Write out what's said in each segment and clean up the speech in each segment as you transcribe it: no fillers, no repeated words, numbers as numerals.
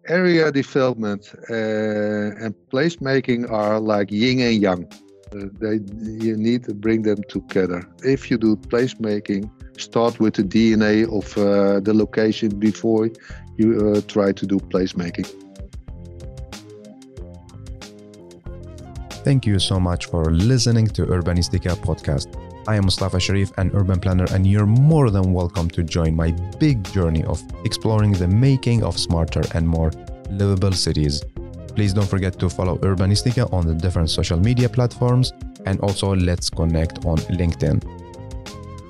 Area development and placemaking are like yin and yang. You need to bring them together. If you do placemaking, start with the DNA of the location before you try to do placemaking. Thank you so much for listening to Urbanistica podcast. I am Mustafa Sharif, an urban planner, and you're more than welcome to join my big journey of exploring the making of smarter and more livable cities. Please don't forget to follow Urbanistica on the different social media platforms, and also let's connect on LinkedIn.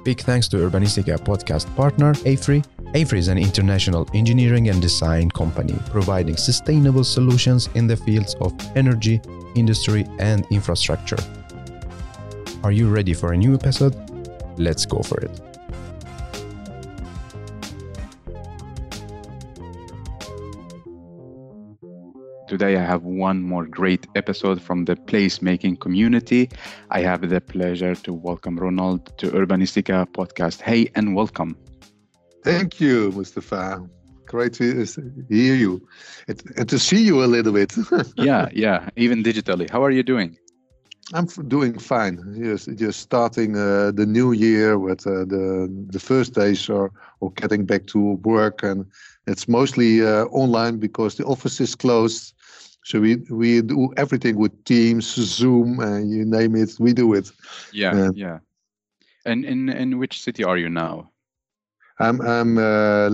Big thanks to Urbanistica podcast partner AFRY. AFRY is an international engineering and design company providing sustainable solutions in the fields of energy, industry, and infrastructure. Are you ready for a new episode? Let's go for it. Today I have one more great episode from the placemaking community. I have the pleasure to welcome Ronald to Urbanistica podcast. Hey, and welcome. Thank you, Mustafa. Great to hear you and to see you a little bit. Yeah, even digitally. How are you doing? I'm doing fine. Just starting the new year with the first days or getting back to work, and it's mostly online because the office is closed. So we do everything with Teams, Zoom, and you name it, we do it. Yeah. And in which city are you now? I'm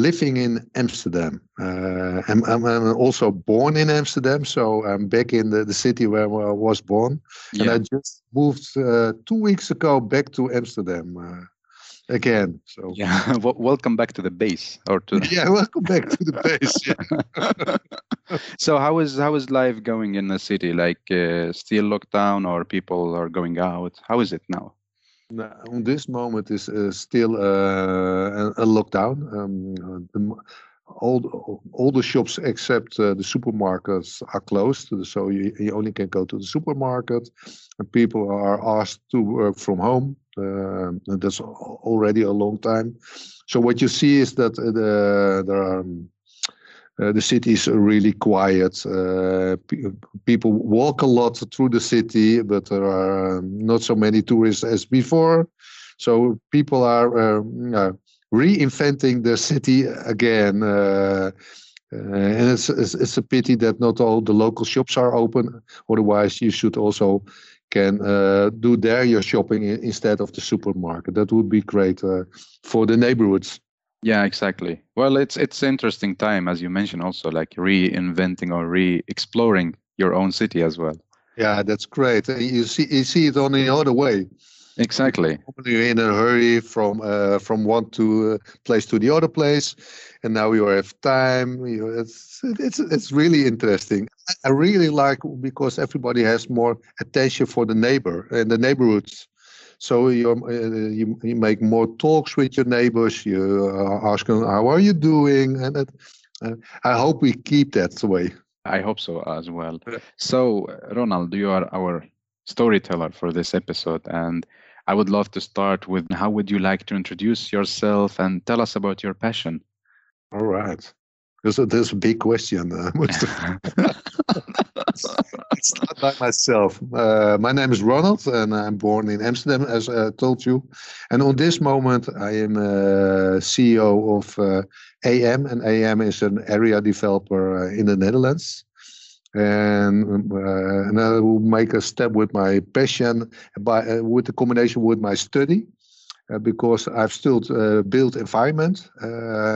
living in Amsterdam. I'm also born in Amsterdam, so I'm back in the city where I was born. Yeah. And I just moved 2 weeks ago back to Amsterdam again. So yeah, welcome back to the base, or to yeah, welcome back to the base. Yeah. So how is life going in the city? Like still locked down, or people are going out? How is it now? Now, on this moment is still a lockdown. All the shops except the supermarkets are closed, so you only can go to the supermarket, and people are asked to work from home. And that's already a long time. So what you see is that the city is really quiet. People walk a lot through the city, but there are not so many tourists as before. So people are reinventing the city again. And it's a pity that not all the local shops are open. Otherwise, you should also can do there your shopping instead of the supermarket. That would be great for the neighborhoods. Yeah, exactly. Well, it's interesting time, as you mentioned, also like reinventing or re-exploring your own city as well. Yeah, that's great. You see it on the other way. Exactly. You're in a hurry from one place to the other place, and now you have time. It's really interesting. I really like because everybody has more attention for the neighbor and the neighborhoods. So you make more talks with your neighbors. You ask them, how are you doing? And I hope we keep that way. I hope so as well. So, Ronald, you are our storyteller for this episode, and I would love to start with how would you like to introduce yourself and tell us about your passion? All right. There's a big question. It's not by myself. My name is Ronald, and I'm born in Amsterdam, as I told you. And on this moment, I am CEO of AM, and AM is an area developer in the Netherlands. And I will make a step with my passion, with the combination with my study. Because I've still built environment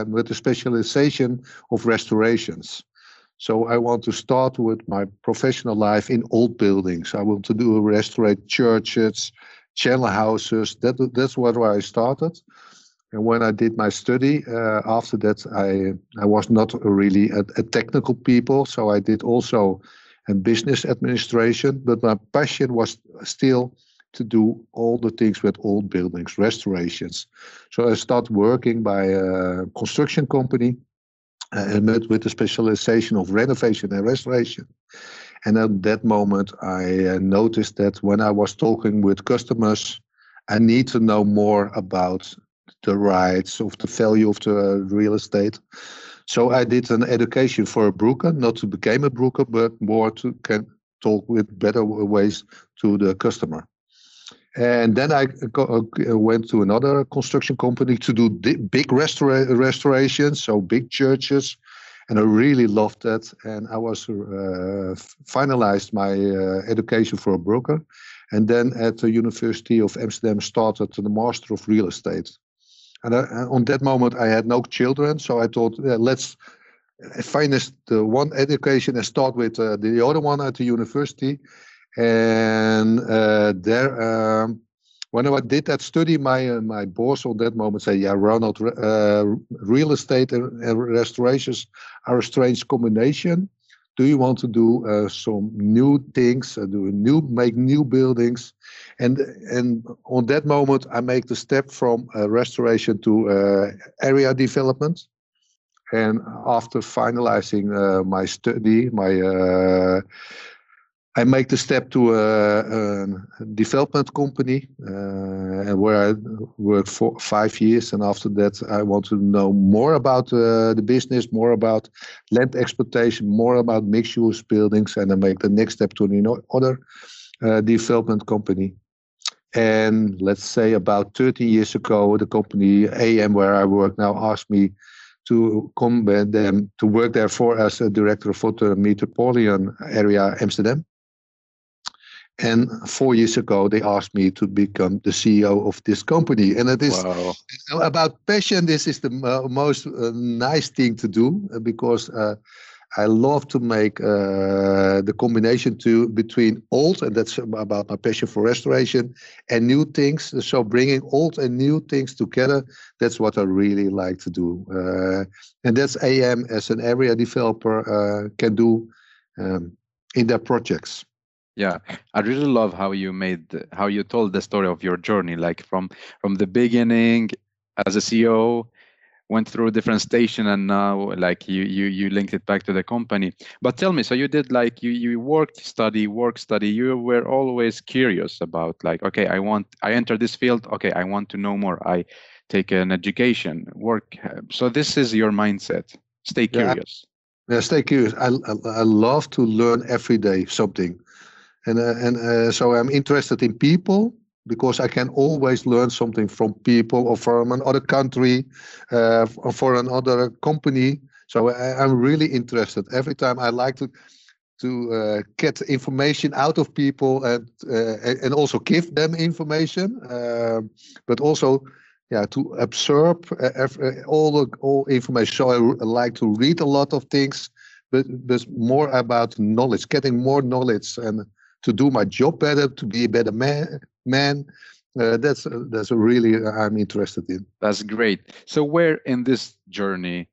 with a specialization of restorations. So I want to start with my professional life in old buildings. I want to restore churches, channel houses. That's where I started. And when I did my study, after that, I was not really a technical people. So I did also a business administration, but my passion was still to do all the things with old buildings, restorations. So I started working by a construction company with a specialization of renovation and restoration. And at that moment, I noticed that when I was talking with customers, I need to know more about the rights of the value of the real estate. So I did an education for a broker, not to become a broker, but more to can talk with better ways to the customer. And then I went to another construction company to do big restorations, so big churches, and I really loved that. And I was finalized my education for a broker, and then at the University of Amsterdam started the Master of Real Estate. And on that moment, I had no children, so I thought, let's finish the one education and start with the other one at the university. And when I did that study, my boss on that moment said, "Yeah, Ronald, real estate and restorations are a strange combination. Do you want to do some new things, make new buildings?" And on that moment, I make the step from restoration to area development. And after finalizing my study, I make the step to a development company, and where I worked for 5 years. And after that, I want to know more about the business, more about land exploitation, more about mixed-use buildings, and I make the next step to another development company. And let's say about 30 years ago, the company AM, where I work now, asked me to come with them to work there as a director for the metropolitan area Amsterdam. And 4 years ago, they asked me to become the CEO of this company. And it is about passion. This is the most nice thing to do, because I love to make the combination between old, and that's about my passion for restoration, and new things. So bringing old and new things together, that's what I really like to do. And that's AM as an area developer can do in their projects. Yeah, I really love how you told the story of your journey, like from the beginning as a CEO, went through a different station, and now like you linked it back to the company. But tell me, so you did like you work, study. You were always curious about like, okay, I enter this field. Okay, I want to know more. I take an education, work. So this is your mindset. Stay curious. Yeah, stay curious. I love to learn every day something. And so I'm interested in people, because I can always learn something from people or from another country, or for another company. So I'm really interested. Every time I like to get information out of people and also give them information, but also to absorb all information. So I like to read a lot of things, but there's more about knowledge, getting more knowledge, and to do my job better, to be a better man. That's a really I'm interested in. That's great. So where in this journey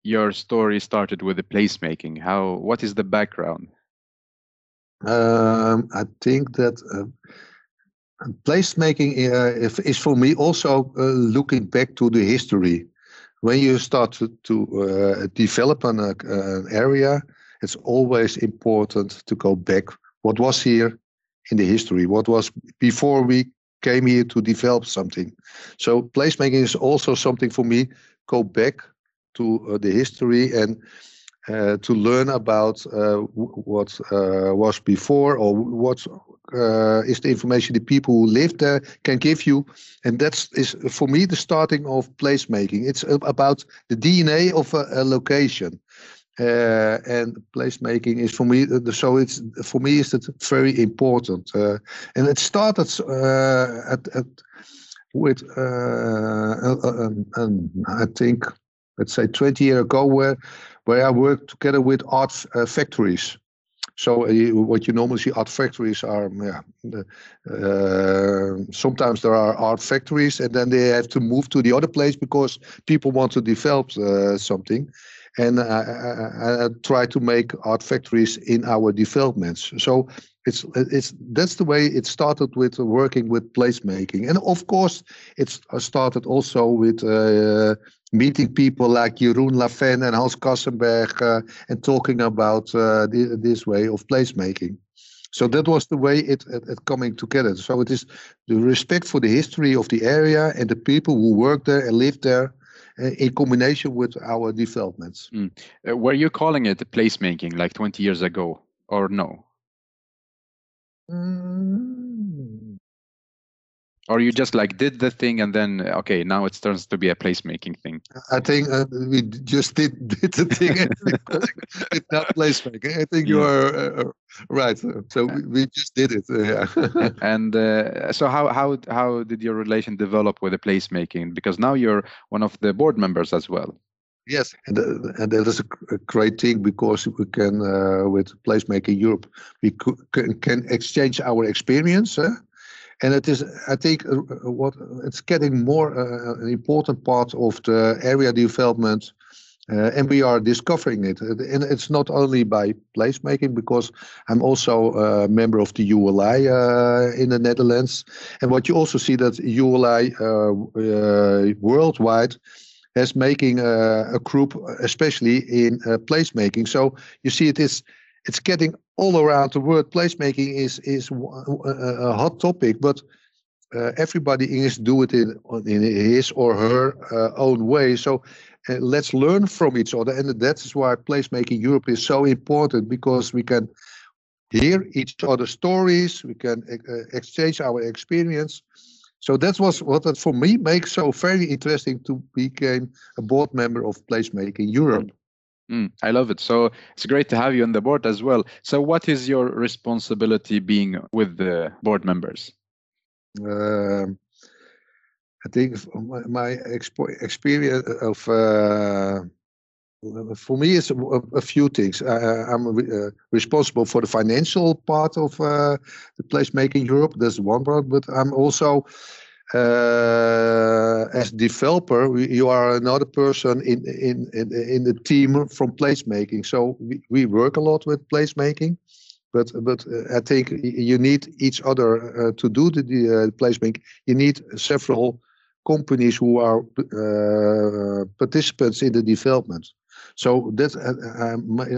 your story started with the placemaking? What is the background? I think that placemaking is for me also looking back to the history. When you start to develop an area, it's always important to go back. What was here in the history? What was before we came here to develop something? So placemaking is also something for me. Go back to the history and to learn about what was before, or what is the information the people who live there can give you. And that is for me the starting of placemaking. It's about the DNA of a location. And placemaking is for me, so it's for me is that very important, and it started with I think, let's say 20 years ago, where I worked together with art factories. So what you normally see, art factories are sometimes there are art factories, and then they have to move to the other place because people want to develop something. And I try to make art factories in our developments. So that's the way it started, with working with placemaking. And of course, it started also with meeting people like Jeroen Laven and Hans Kassenberg and talking about this way of placemaking. So that was the way it coming together. So it is the respect for the history of the area and the people who work there and live there. in combination with our developments. Were you calling it placemaking like 20 years ago or no? Or you just like did the thing and then, okay, now it turns to be a placemaking thing? I think we just did the thing. It's not placemaking. I think you are right. So we just did it. And so how did your relation develop with the placemaking? Because now you're one of the board members as well. Yes, and that is a great thing, because we can, with Placemaking Europe, we can exchange our experience. And it is, I think, it's getting more an important part of the area development, and we are discovering it. And it's not only by placemaking, because I'm also a member of the ULI in the Netherlands. And what you also see that ULI worldwide is making a group, especially in placemaking. So you see it's getting all around the world. Placemaking is a hot topic, but everybody is doing it in his or her own way. So let's learn from each other, and that is why Placemaking Europe is so important, because we can hear each other's stories, we can exchange our experience. So that was what for me makes so very interesting to become a board member of Placemaking Europe. I love it. So it's great to have you on the board as well. So what is your responsibility being with the board members? I think my experience of for me is a few things. I'm responsible for the financial part of the Placemaking Europe. That's one part, but I'm also as developer, you are another person in the team from placemaking. So we work a lot with placemaking, but I think you need each other to do the placemaking. You need several companies who are participants in the development. So that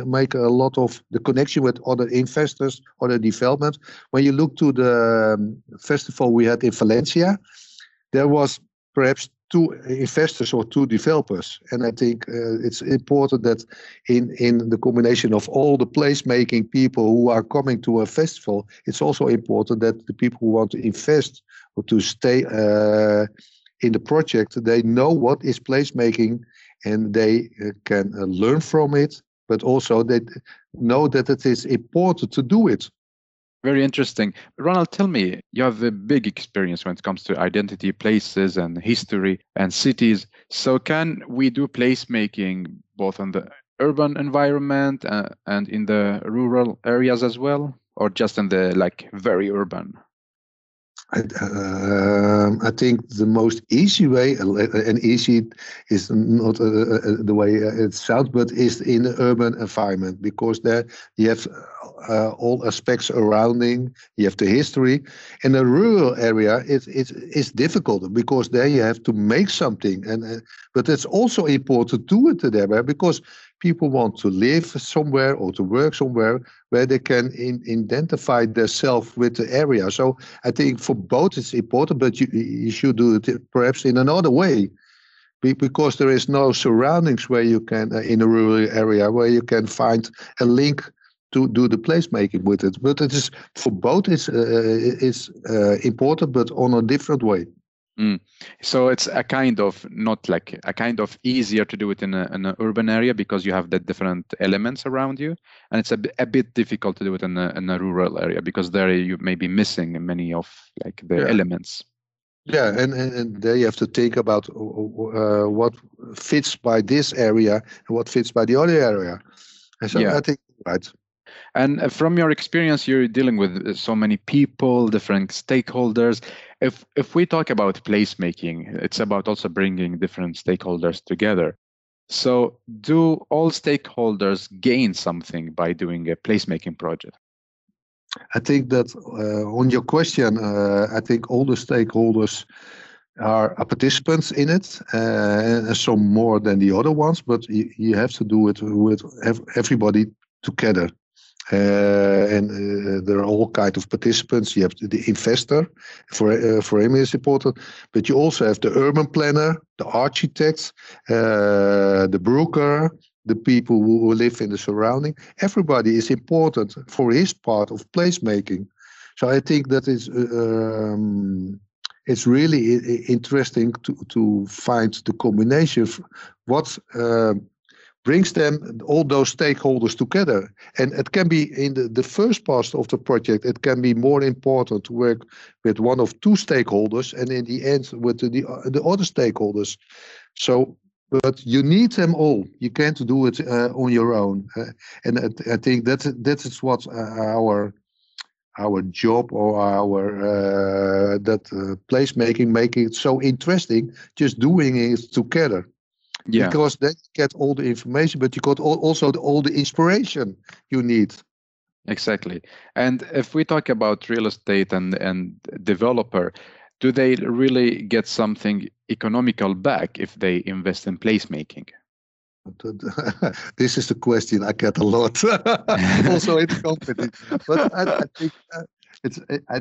make a lot of the connection with other investors, other development. When you look to the festival we had in Valencia, there was perhaps 2 investors or 2 developers. And I think it's important that in the combination of all the placemaking people who are coming to a festival, it's also important that the people who want to invest or to stay in the project, they know what is placemaking, and they can learn from it, but also they know that it is important to do it. Very interesting. Ronald, tell me, you have a big experience when it comes to identity, places, and history and cities. So can we do placemaking both on the urban environment and in the rural areas as well, or just in the very urban? I think the most easy way, and easy is not the way it sounds, but is in the urban environment, because there you have all aspects surrounding, you have the history. In a rural area, it's difficult, because there you have to make something, but it's also important to do it there, because people want to live somewhere or to work somewhere where they can identify themselves with the area. So I think for both it's important, but you should do it perhaps in another way, because there is no surroundings where you can, in a rural area, where you can find a link to do the placemaking with it. But it is for both. It's important, but on a different way. So it's a kind of easier to do it in an urban area, because you have the different elements around you, and it's a bit difficult to do it in a rural area, because there you may be missing many of the elements. Yeah, and there you have to think about what fits by this area and what fits by the other area. And so I think right. And from your experience, you're dealing with so many people, different stakeholders. If we talk about placemaking, it's about also bringing different stakeholders together. So do all stakeholders gain something by doing a placemaking project? I think that on your question, I think all the stakeholders are participants in it, and some more than the other ones, but you have to do it with everybody together. and there are all kinds of participants. You have the investor, for him is important, but you also have the urban planner, the architects, the broker, the people who live in the surrounding. Everybody is important for his part of placemaking. So I think that is it's really interesting to find the combination of what brings them, all those stakeholders together. And it can be in the first part of the project, it can be more important to work with one of two stakeholders, and in the end with the other stakeholders. So, but you need them all. You can't do it on your own. And I think that is what our job or our placemaking, making it so interesting, just doing it together. Yeah. Because then you get all the information, but you got also all the inspiration you need. Exactly. And if we talk about real estate and developer, do they really get something economical back if they invest in placemaking? This is the question I get a lot, also in the company. But I think I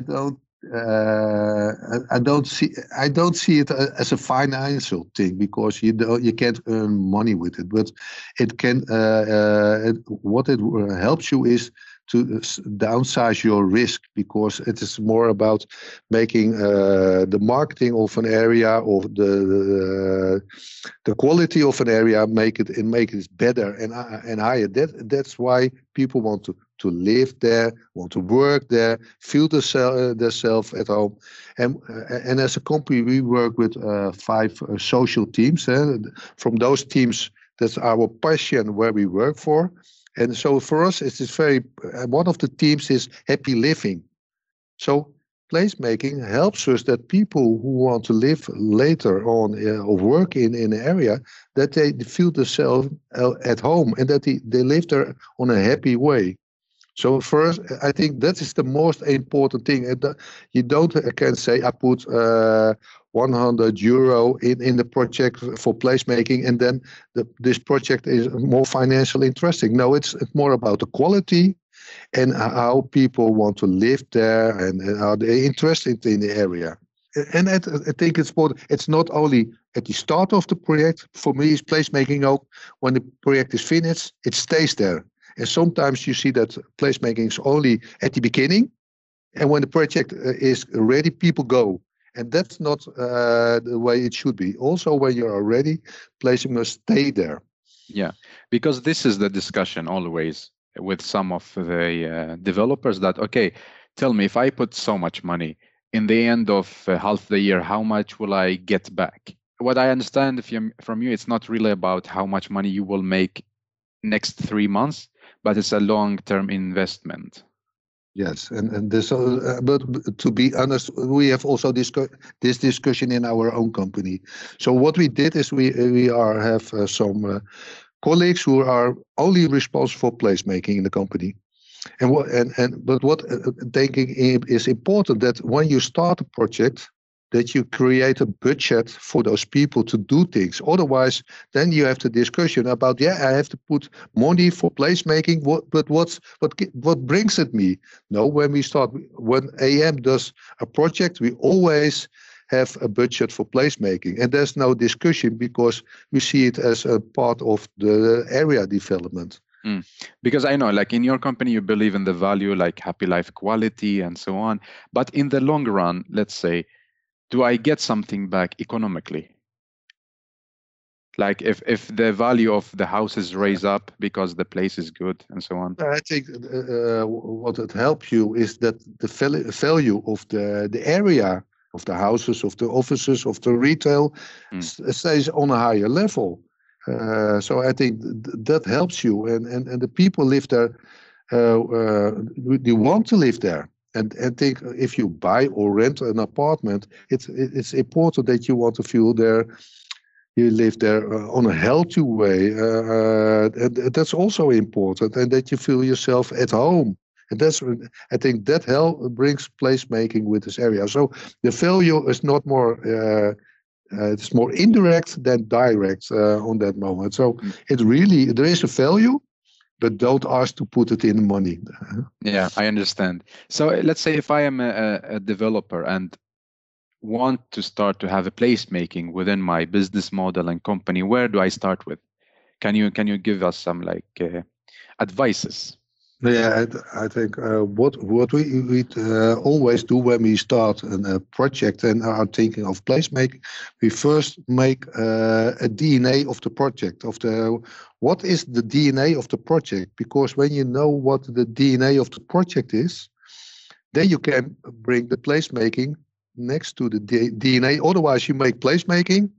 don't see it as a financial thing, because you can't earn money with it. But it can. What it helps you is to downsize your risk, because it is more about making the marketing of an area, or the quality of an area, make it better and higher. That's why people want to live there, want to work there, feel themselves at home. And as a company, we work with 5 social teams. From those teams, that's our passion where we work for. And so for us, it's very, one of the teams is happy living. So placemaking helps us that people who want to live later on or work in an area, that they feel themselves at home, and that they live there on a happy way. So for us, I think that is the most important thing. You can say I put €100 in the project for placemaking, and then this project is more financially interesting. No, it's more about the quality and how people want to live there, and are they interested in the area. And I think it's important. It's not only at the start of the project. For me, it's placemaking. When the project is finished, it stays there. And sometimes you see that placemaking is only at the beginning, and when the project is ready, people go. And that's not the way it should be. Also, when you are ready, placemaking must stay there. Yeah, because this is the discussion always with some of the developers that, okay, tell me, if I put so much money, in the end of half the year, how much will I get back? What I understand from you, it's not really about how much money you will make next 3 months, but it's a long-term investment. Yes, and this, but to be honest, we have also this discussion in our own company. So what we did is we have some colleagues who are only responsible for placemaking in the company. But what thinking is important, that when you start a project, that you create a budget for those people to do things. Otherwise, then you have the discussion about, I have to put money for placemaking. What brings it me? No, when AM does a project, we always have a budget for placemaking, and there's no discussion, because we see it as a part of the area development. Because I know, like in your company, you believe in the value like happy life quality and so on. But in the long run, let's say, do I get something back economically? Like if the value of the house is raised up because the place is good and so on? I think what it helps you is that the value of the area, of the houses, of the offices, of the retail stays on a higher level. So I think that helps you, and the people live there, they want to live there. And I think if you buy or rent an apartment, it's important that you want to feel there, you live there on a healthy way. And that's also important, and that you feel yourself at home. And I think that brings placemaking with this area. So the value is not more, it's more indirect than direct on that moment. So there is a value, but don't ask to put it in money. Yeah, I understand. So let's say if I am a developer and want to start to have a placemaking within my business model and company, where do I start with? Can you give us some advices? Yeah, I think what we always do when we start a project and are thinking of placemaking, we first make a DNA of the project. What is the DNA of the project? Because when you know what the DNA of the project is, then you can bring the placemaking next to the DNA. Otherwise, you make placemaking,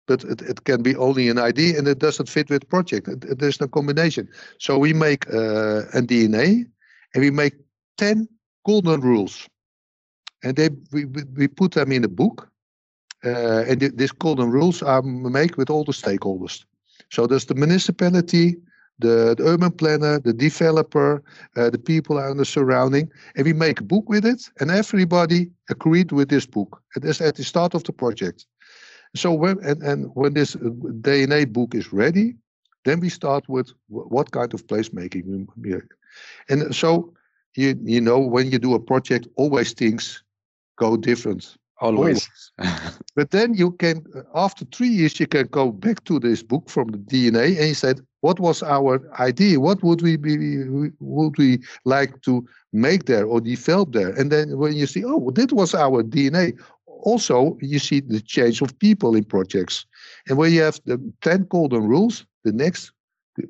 but it can be only an idea and it doesn't fit with project. There's no combination. So we make a DNA and we make 10 golden rules. And we put them in a book. And these golden rules are made with all the stakeholders. So there's the municipality, the urban planner, the developer, the people and the surrounding. And we make a book with it. And everybody agreed with this book. It is at the start of the project. So when this DNA book is ready, then we start with what kind of placemaking we make. And so you know when you do a project, always things go different. Always. But then you can, after 3 years, you can go back to this book from the DNA and you said, what was our idea? What would we like to make there or develop there? And then when you see, oh, that was our DNA. Also, you see the change of people in projects. And when you have the 10 golden rules, the next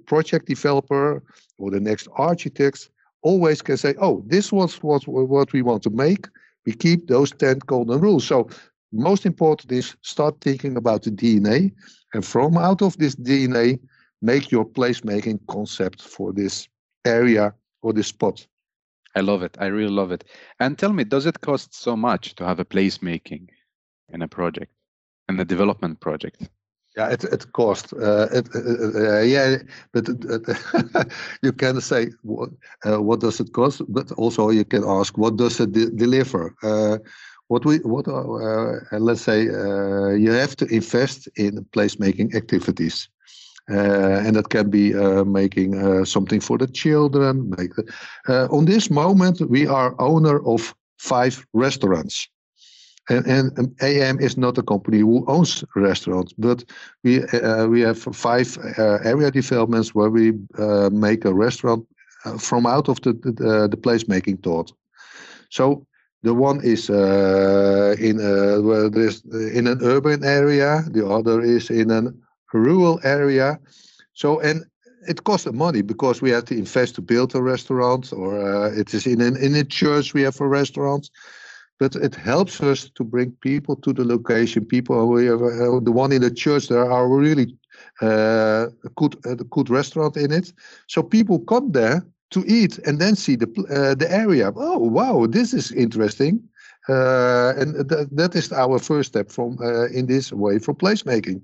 project developer or the next architect always can say, oh, this was what we want to make. We keep those 10 golden rules. So most important is start thinking about the DNA. And from out of this DNA, make your placemaking concept for this area or this spot. I love it. I really love it. And tell me, does it cost so much to have a placemaking in a project, in a development project? Yeah, it costs. Yeah, but you can say what does it cost, but also you can ask what does it deliver. Let's say you have to invest in placemaking activities. And that can be making something for the children. On this moment, we are owner of 5 restaurants. And AM is not a company who owns restaurants, but we have 5 area developments where we make a restaurant from out of the placemaking thought. So the one is in an urban area, the other is in a rural area. So and it costs money because we have to invest to build a restaurant, or it is in a church we have a restaurant. But it helps us to bring people to the location. People, we have the one in the church, there are really good restaurant in it. So people come there to eat and then see the area. Oh, wow, this is interesting. And that is our first step from in this way for placemaking.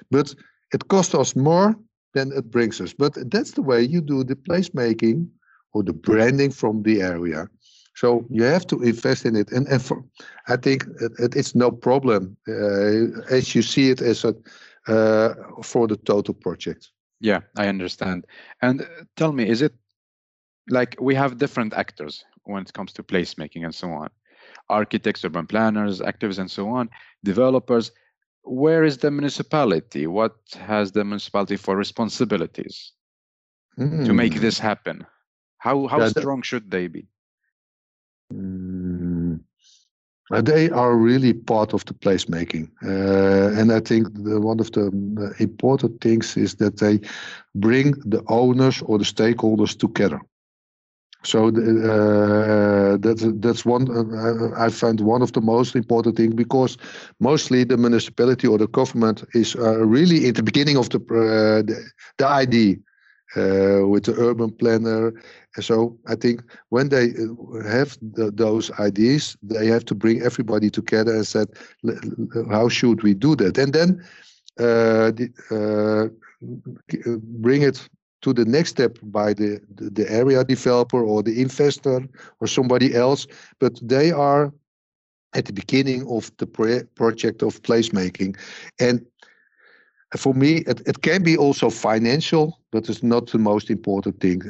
But it costs us more than it brings us. But that's the way you do the placemaking or the branding from the area. So you have to invest in it, and I think it's no problem as you see it as for the total project. Yeah, I understand. And tell me, is it like we have different actors when it comes to placemaking and so on? Architects, urban planners, activists, and so on, developers. Where is the municipality? What has the municipality for responsibilities to make this happen? How strong should they be? They are really part of the placemaking. And I think one of the important things is that they bring the owners or the stakeholders together. So that's one, I find one of the most important things, because mostly the municipality or the government is really in the beginning of the idea. With the urban planner. So I think when they have those ideas, they have to bring everybody together and said, how should we do that? And then bring it to the next step by the area developer or the investor or somebody else. But they are at the beginning of the project of placemaking. And For me, it can be also financial, but it's not the most important thing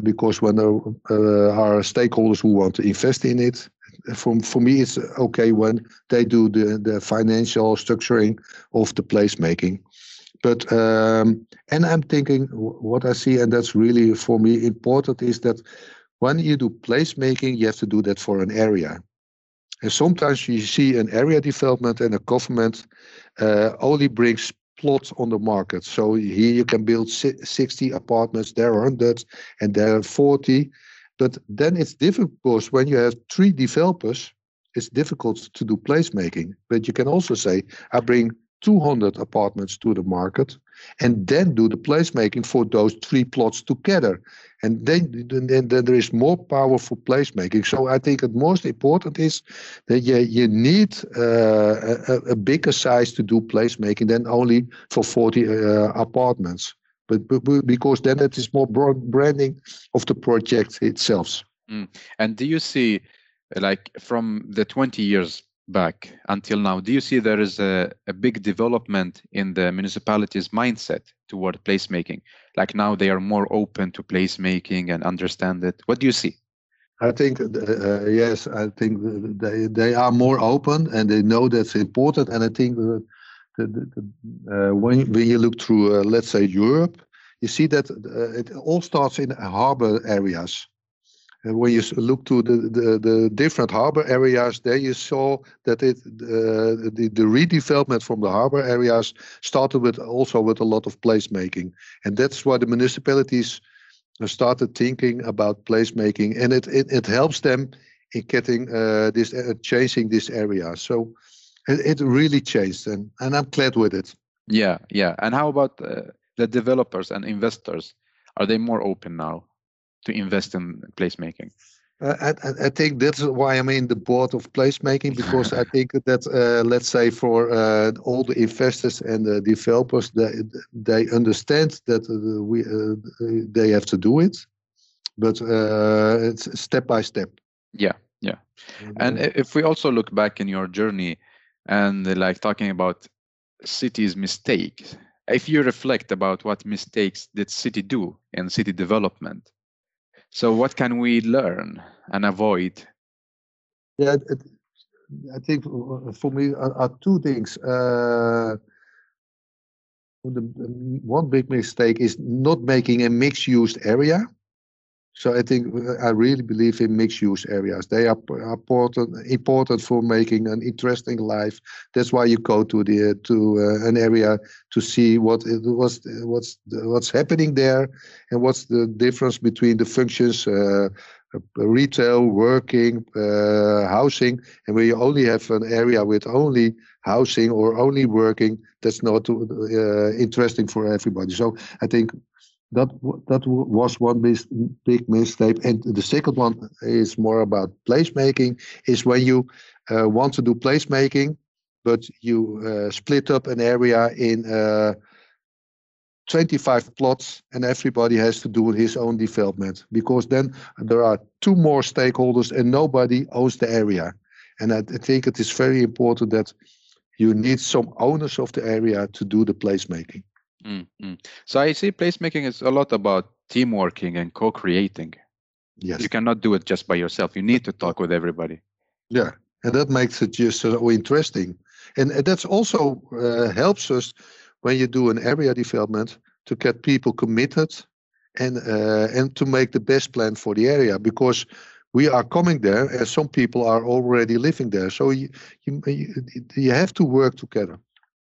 because when there are stakeholders who want to invest in it, for me, it's okay when they do the financial structuring of the placemaking. But and I'm thinking what I see, and that's really for me important, is that when you do placemaking, you have to do that for an area. And sometimes you see an area development and a government only brings plots on the market. So here you can build 60 apartments, there are 100, and there are 40. But then it's difficult because when you have 3 developers, it's difficult to do placemaking. But you can also say, I bring 200 apartments to the market and then do the placemaking for those 3 plots together. And then there is more power for placemaking. So I think the most important is that you need a bigger size to do placemaking than only for 40 apartments. But because then it is more branding of the project itself. And do you see, like from the 20 years back until now, do you see there is a big development in the municipality's mindset toward placemaking? Like now they are more open to placemaking and understand it. What do you see? I think, yes, I think they are more open and they know that's important. And I think when you look through, let's say, Europe, you see that it all starts in harbor areas. And when you look to the different harbor areas, there you saw that the redevelopment from the harbor areas started also with a lot of placemaking. And that's why the municipalities started thinking about placemaking, and it helps them in getting changing this area. So it really changed, and I'm glad with it. Yeah. And how about the developers and investors? Are they more open now to invest in placemaking? I think that's why I'm in the board of placemaking, because I think that let's say for all the investors and the developers, they understand that they have to do it, but it's step by step. Yeah. And if we also look back in your journey and like talking about cities' mistakes, if you reflect about what mistakes did city do in city development, so what can we learn and avoid? Yeah, I think for me are 2 things. One big mistake is not making a mixed-use area. So I think I really believe in mixed-use areas. They are important for making an interesting life. That's why you go to an area to see what's happening there and what's the difference between the functions, retail, working, housing. And when you only have an area with only housing or only working, that's not interesting for everybody. So I think that was one big mistake. And the second one is more about placemaking, is when you want to do placemaking, but you split up an area in 25 plots and everybody has to do his own development, because then there are 2 more stakeholders and nobody owns the area. And I think it is very important that you need some owners of the area to do the placemaking. So I see placemaking is a lot about teamworking and co-creating. Yes. You cannot do it just by yourself. You need to talk with everybody. Yeah, and that makes it just so interesting. And that's also helps us when you do an area development to get people committed and to make the best plan for the area, because we are coming there and some people are already living there. So you have to work together.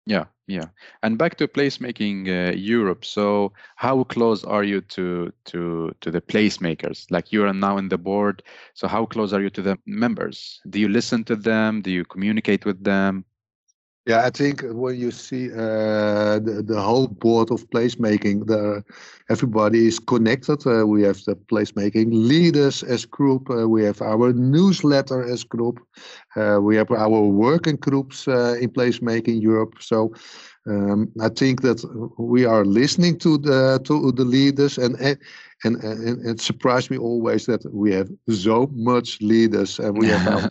Yeah. And back to Placemaking Europe. So how close are you to the placemakers? Like you are now in the board. So how close are you to the members? Do you listen to them? Do you communicate with them? Yeah, I think when you see the whole board of placemaking, everybody is connected. We have the placemaking leaders as group. We have our newsletter as group. We have our working groups in Placemaking Europe. So I think that we are listening to the leaders, and it surprised me always that we have so much leaders, and we have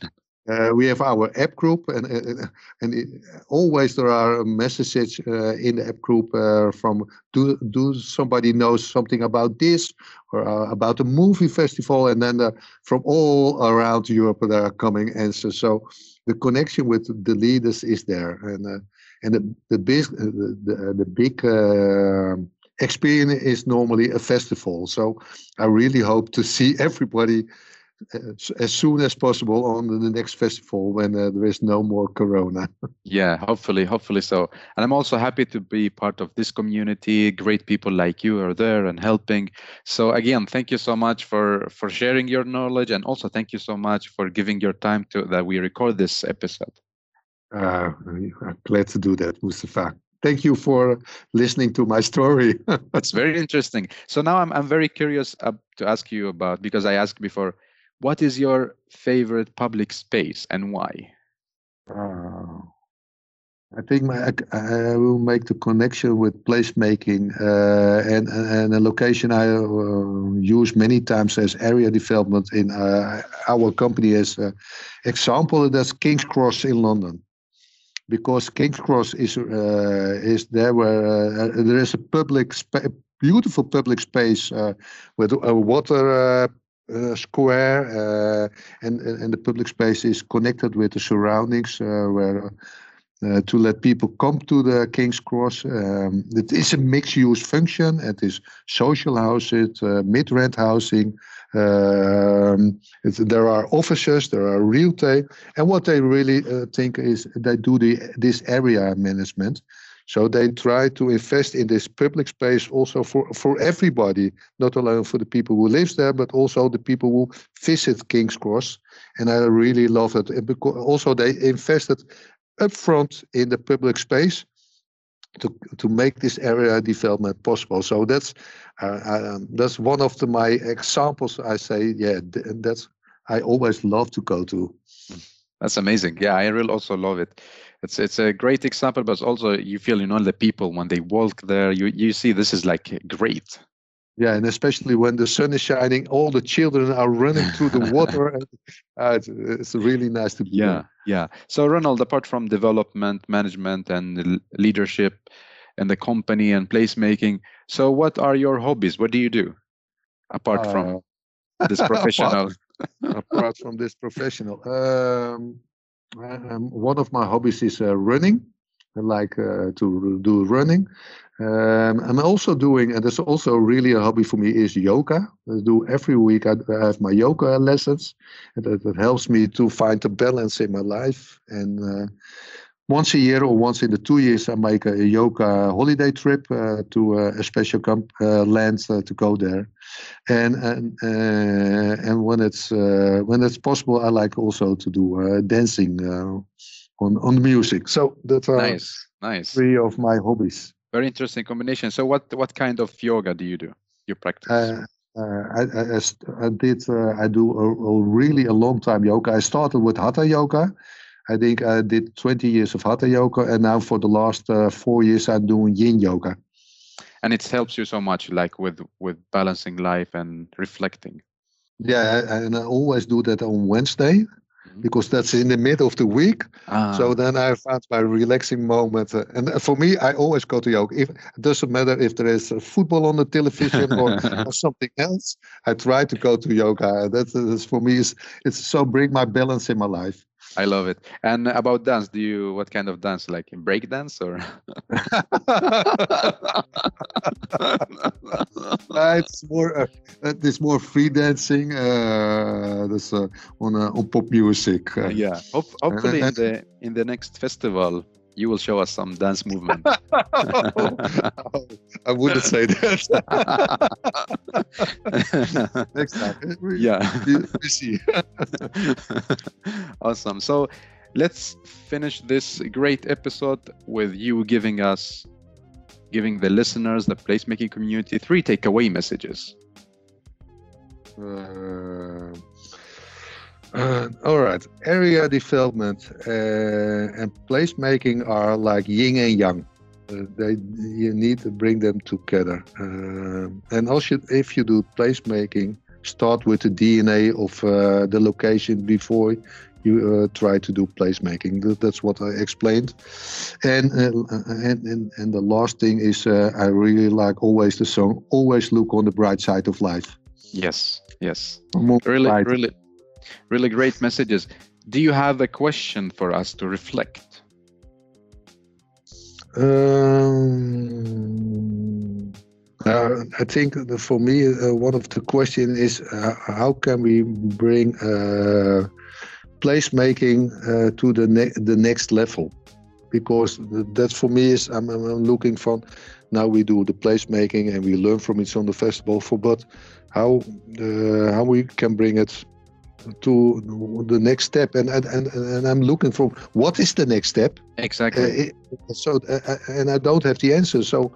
We have our app group, and always there are messages in the app group from do somebody knows something about this or about the movie festival, and then from all around Europe there are coming answers. So the connection with the leaders is there, and the big experience is normally a festival. So I really hope to see everybody as soon as possible on the next festival when there is no more corona. Yeah, hopefully so. And I'm also happy to be part of this community. Great people like you are there and helping. So again, thank you so much for sharing your knowledge, and also thank you so much for giving your time to that we record this episode. I'm glad to do that, Mustafa. Thank you for listening to my story. It's very interesting. So now I'm very curious to ask you about, because I asked before, what is your favorite public space and why? I think I will make the connection with placemaking and a location I use many times as area development in our company as example. That's King's Cross in London, because King's Cross is there where there is a beautiful public space with a water square, and the public space is connected with the surroundings where to let people come to the King's Cross. It is a mixed-use function. It is social housing, mid-rent housing. There are offices, there are retail, and what they really think is they do this area management. So they try to invest in this public space also for everybody, not only for the people who live there, but also the people who visit King's Cross. And I really love it. And because also they invested upfront in the public space to make this area development possible. So that's one of my examples. I say, yeah, I always love to go to. That's amazing. Yeah, I really also love it. It's a great example, but also you feel, the people when they walk there, you see this is like great. Yeah, and especially when the sun is shining, all the children are running through the water. And, it's really nice to be there. Yeah. So Ronald, apart from development, management, and leadership, and the company and placemaking, so what are your hobbies? What do you do apart from this professional? Apart from this professional, one of my hobbies is running. I like to do running. I'm also doing, and that's also really a hobby for me, is yoga. I do every week. I have my yoga lessons, and that helps me to find the balance in my life. And once a year or once in the 2 years, I make a yoga holiday trip to a special land to go there. And when it's possible, I like also to do dancing on music. So that's nice. 3 of my hobbies. Very interesting combination. So what kind of yoga do you do? You practice? I do a really a long time yoga. I started with Hatha yoga. I think I did 20 years of Hatha yoga, and now for the last 4 years I'm doing Yin yoga. And it helps you so much, like with balancing life and reflecting. Yeah, and I always do that on Wednesday, because that's in the middle of the week. So then I found my relaxing moment. And for me, I always go to yoga. It doesn't matter if there is football on the television or something else. I try to go to yoga. That's for me, it's so bring my balance in my life. I love it. And about dance, what kind of dance, like break dance or? It's more free dancing. That's on pop music. Yeah, hopefully in the next festival you will show us some dance movement. I wouldn't say that. Next time. We see. Awesome. So let's finish this great episode with you giving the listeners, the placemaking community, 3 takeaway messages. All right. Area development and placemaking are like yin and yang. You need to bring them together. And also, if you do placemaking, start with the DNA of the location before you try to do placemaking. That's what I explained. And the last thing is I really like always the song, always look on the bright side of life. Yes. Really great messages. Do you have a question for us to reflect? I think for me, one of the questions is how can we bring placemaking to the next level? Because that for me is I'm looking for. Now we do the placemaking and we learn from it on the festival. But how we can bring it to the next step, and I'm looking for what is the next step exactly. And I don't have the answer. So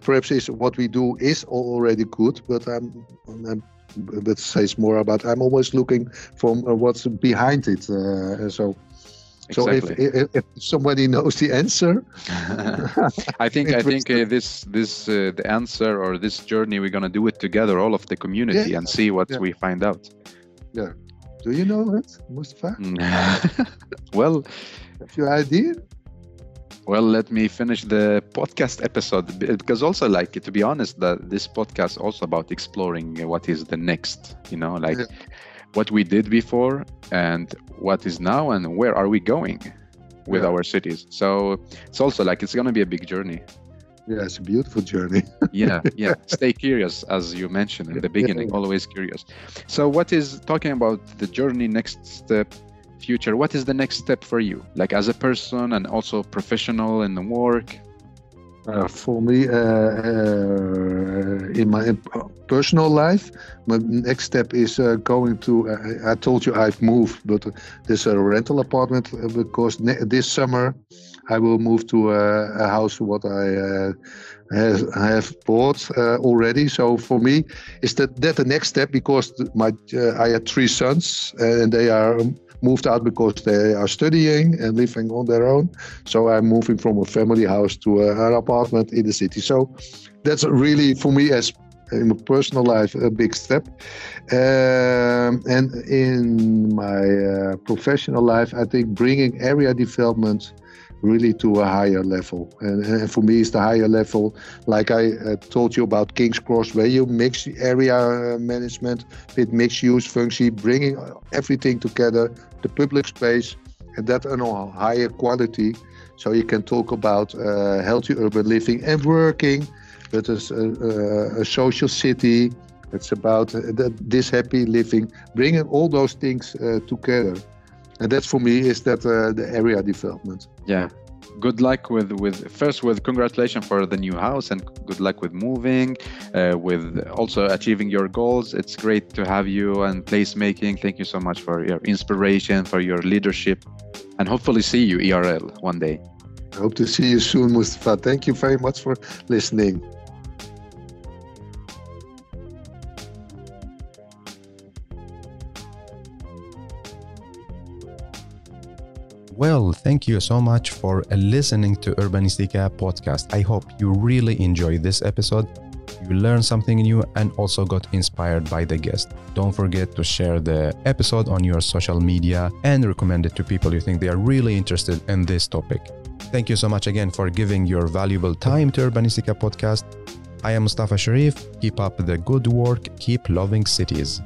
perhaps is what we do is already good, but that says more about I'm always looking from what's behind it. So if somebody knows the answer, I think this the answer or this journey, we're gonna do it together, all of the community, and see what we find out. Yeah. Do you know it, Mustafa? Well, have you idea? Well, let me finish the podcast episode, because also, like, to be honest, that this podcast also about exploring what is the next, what we did before and what is now and where are we going with our cities. So it's also like it's going to be a big journey. Yeah, it's a beautiful journey. yeah. Stay curious, as you mentioned in the beginning, always curious. So what is, talking about the journey, next step, future, what is the next step for you, like as a person and also professional in the work? For me, in my personal life, my next step is going to, I told you I've moved, but there's a rental apartment because this summer I will move to a house what I have bought already. So for me, is that the next step, because I had 3 sons and they are moved out because they are studying and living on their own. So I'm moving from a family house to an apartment in the city. So that's really, for me, as in my personal life, a big step. And in my professional life, I think bringing area development really to a higher level. And for me, it's the higher level, like I told you about King's Cross, where you mix area management with mixed use function, bringing everything together, the public space, and that on a higher quality. So you can talk about healthy urban living and working, but as a social city. It's about this happy living, bringing all those things together. And that for me is that the area development. Yeah. Good luck with congratulations for the new house, and good luck with moving, with also achieving your goals. It's great to have you and placemaking. Thank you so much for your inspiration, for your leadership, and hopefully see you IRL one day. I hope to see you soon, Mustafa. Thank you very much for listening. Well, thank you so much for listening to Urbanistica podcast. I hope you really enjoyed this episode. You learned something new and also got inspired by the guest. Don't forget to share the episode on your social media and recommend it to people you think they are really interested in this topic. Thank you so much again for giving your valuable time to Urbanistica podcast. I am Mustafa Sharif. Keep up the good work. Keep loving cities.